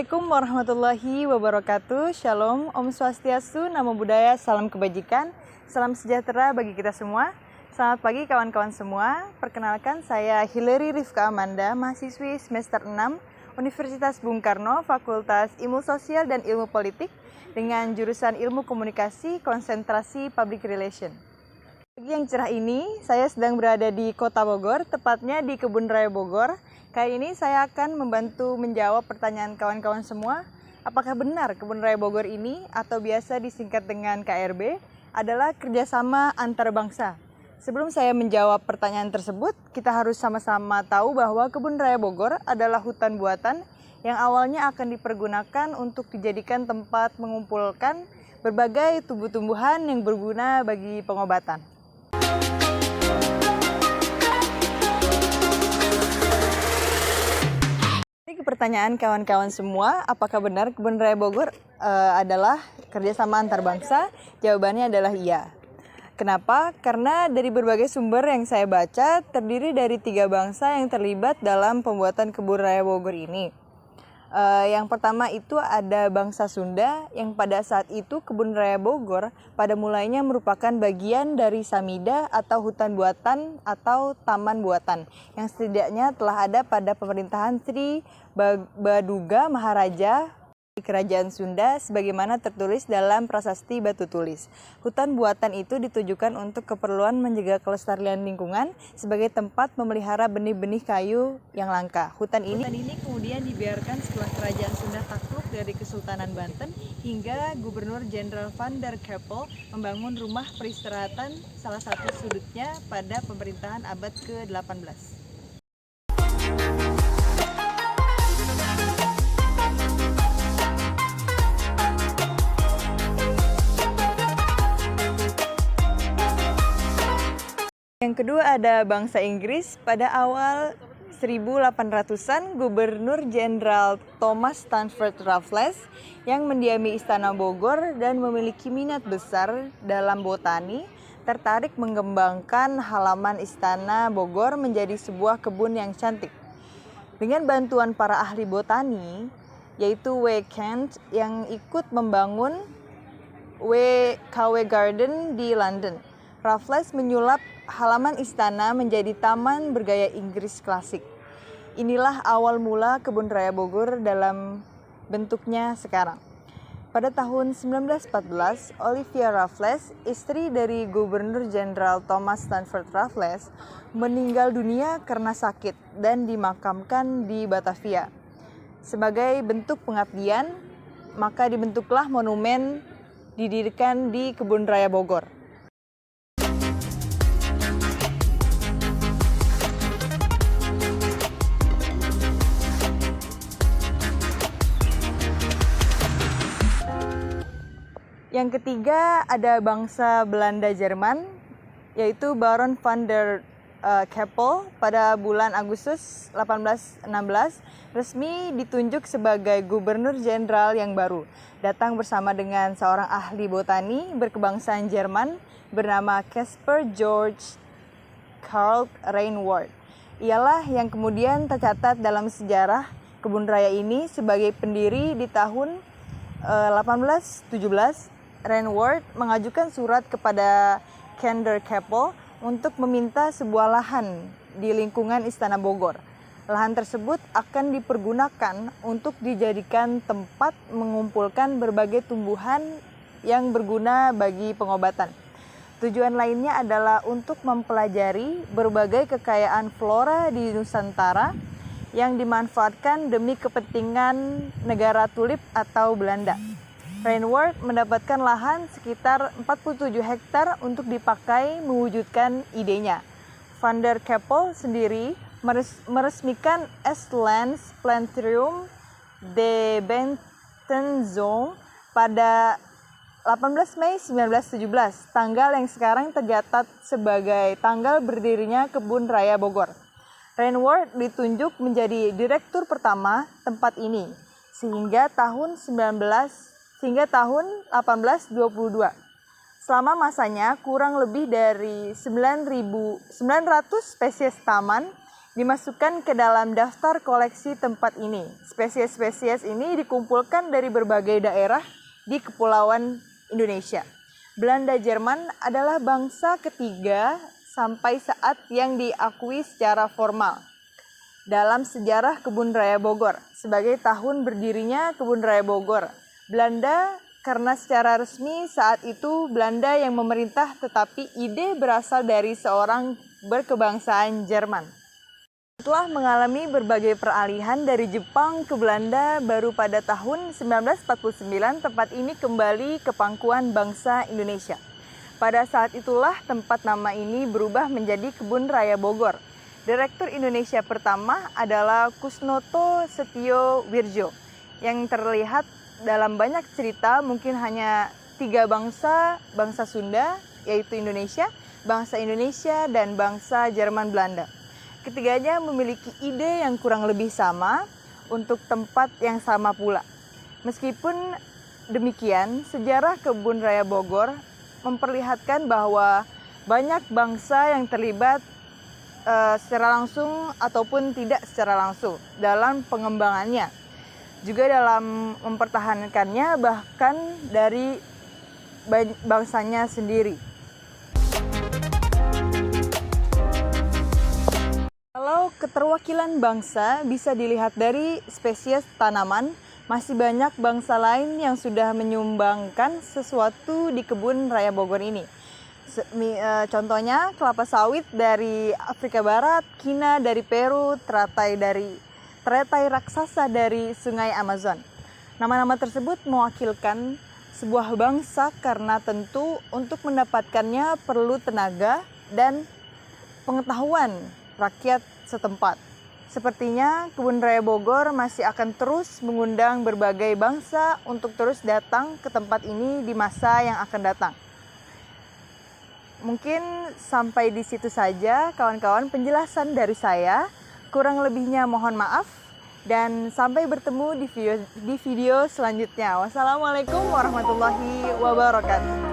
Assalamualaikum warahmatullahi wabarakatuh. Shalom, Om Swastiastu, Namo Buddhaya, salam kebajikan, salam sejahtera bagi kita semua. Selamat pagi kawan-kawan semua. Perkenalkan, saya Hillary Rifka Amanda, mahasiswi semester 6 Universitas Bung Karno, Fakultas Ilmu Sosial dan Ilmu Politik dengan jurusan Ilmu Komunikasi, konsentrasi Public Relation. Pagi yang cerah ini, saya sedang berada di Kota Bogor, tepatnya di Kebun Raya Bogor. Kali ini saya akan membantu menjawab pertanyaan kawan-kawan semua. Apakah benar Kebun Raya Bogor ini, atau biasa disingkat dengan KRB, adalah kerjasama antar bangsa? Sebelum saya menjawab pertanyaan tersebut, kita harus sama-sama tahu bahwa Kebun Raya Bogor adalah hutan buatan yang awalnya akan dipergunakan untuk dijadikan tempat mengumpulkan berbagai tumbuh-tumbuhan yang berguna bagi pengobatan. Pertanyaan kawan-kawan semua, apakah benar Kebun Raya Bogor adalah kerjasama antar bangsa? Jawabannya adalah iya. Kenapa? Karena dari berbagai sumber yang saya baca, terdiri dari 3 bangsa yang terlibat dalam pembuatan Kebun Raya Bogor ini. Yang pertama itu ada bangsa Sunda, yang pada saat itu Kebun Raya Bogor pada mulainya merupakan bagian dari Samida atau hutan buatan atau taman buatan yang setidaknya telah ada pada pemerintahan Sri Baduga Maharaja di Kerajaan Sunda sebagaimana tertulis dalam Prasasti Batu Tulis. Hutan buatan itu ditujukan untuk keperluan menjaga kelestarian lingkungan sebagai tempat memelihara benih-benih kayu yang langka. Hutan ini kemudian dibiarkan setelah Kerajaan Sunda takluk dari Kesultanan Banten hingga Gubernur Jenderal Van der Keppel membangun rumah peristirahatan salah satu sudutnya pada pemerintahan abad ke-18. Yang kedua ada bangsa Inggris. Pada awal 1800-an, Gubernur Jenderal Thomas Stamford Raffles yang mendiami Istana Bogor dan memiliki minat besar dalam botani, tertarik mengembangkan halaman Istana Bogor menjadi sebuah kebun yang cantik. Dengan bantuan para ahli botani, yaitu W. Kent yang ikut membangun KW Garden di London, Raffles menyulap halaman istana menjadi taman bergaya Inggris klasik. Inilah awal mula Kebun Raya Bogor dalam bentuknya sekarang. Pada tahun 1914, Olivia Raffles, istri dari Gubernur Jenderal Thomas Stamford Raffles, meninggal dunia karena sakit dan dimakamkan di Batavia. Sebagai bentuk pengabdian, maka dibentuklah monumen didirikan di Kebun Raya Bogor. Yang ketiga ada bangsa Belanda Jerman, yaitu Baron van der Keppel pada bulan Agustus 1816 resmi ditunjuk sebagai Gubernur Jenderal yang baru. Datang bersama dengan seorang ahli botani berkebangsaan Jerman bernama Caspar George Karl Reinward. Ialah yang kemudian tercatat dalam sejarah Kebun Raya ini sebagai pendiri di tahun 1817. Reinward mengajukan surat kepada Van der Keppel untuk meminta sebuah lahan di lingkungan Istana Bogor. Lahan tersebut akan dipergunakan untuk dijadikan tempat mengumpulkan berbagai tumbuhan yang berguna bagi pengobatan. Tujuan lainnya adalah untuk mempelajari berbagai kekayaan flora di Nusantara yang dimanfaatkan demi kepentingan negara tulip atau Belanda. Reinward mendapatkan lahan sekitar 47 hektar untuk dipakai mewujudkan idenya. Van der Keppel sendiri meresmikan Estlands Planetarium de Bentenzone pada 18 Mei 1917, tanggal yang sekarang tercatat sebagai tanggal berdirinya Kebun Raya Bogor. Reinward ditunjuk menjadi direktur pertama tempat ini sehingga tahun 1822. Selama masanya kurang lebih dari 9.900 spesies taman dimasukkan ke dalam daftar koleksi tempat ini. Spesies-spesies ini dikumpulkan dari berbagai daerah di Kepulauan Indonesia. Belanda Jerman adalah bangsa ketiga sampai saat yang diakui secara formal dalam sejarah Kebun Raya Bogor. Sebagai tahun berdirinya Kebun Raya Bogor, Belanda, karena secara resmi saat itu Belanda yang memerintah, tetapi ide berasal dari seorang berkebangsaan Jerman. Setelah mengalami berbagai peralihan dari Jepang ke Belanda, baru pada tahun 1949 tempat ini kembali ke pangkuan bangsa Indonesia. Pada saat itulah tempat nama ini berubah menjadi Kebun Raya Bogor. Direktur Indonesia pertama adalah Kusnoto Setio Wirjo, yang terlihat dalam banyak cerita mungkin hanya 3 bangsa Sunda, yaitu bangsa Indonesia, dan bangsa Jerman Belanda. Ketiganya memiliki ide yang kurang lebih sama untuk tempat yang sama pula. Meskipun demikian, sejarah Kebun Raya Bogor memperlihatkan bahwa banyak bangsa yang terlibat secara langsung ataupun tidak secara langsung dalam pengembangannya. Juga dalam mempertahankannya, bahkan dari bangsanya sendiri. Kalau keterwakilan bangsa bisa dilihat dari spesies tanaman, masih banyak bangsa lain yang sudah menyumbangkan sesuatu di Kebun Raya Bogor ini. Contohnya kelapa sawit dari Afrika Barat, kina dari Peru, teratai raksasa dari Sungai Amazon. Nama-nama tersebut mewakilkan sebuah bangsa karena tentu untuk mendapatkannya perlu tenaga dan pengetahuan rakyat setempat. Sepertinya Kebun Raya Bogor masih akan terus mengundang berbagai bangsa untuk terus datang ke tempat ini di masa yang akan datang. Mungkin sampai di situ saja kawan-kawan penjelasan dari saya. Kurang lebihnya mohon maaf dan sampai bertemu di video selanjutnya. Wassalamualaikum warahmatullahi wabarakatuh.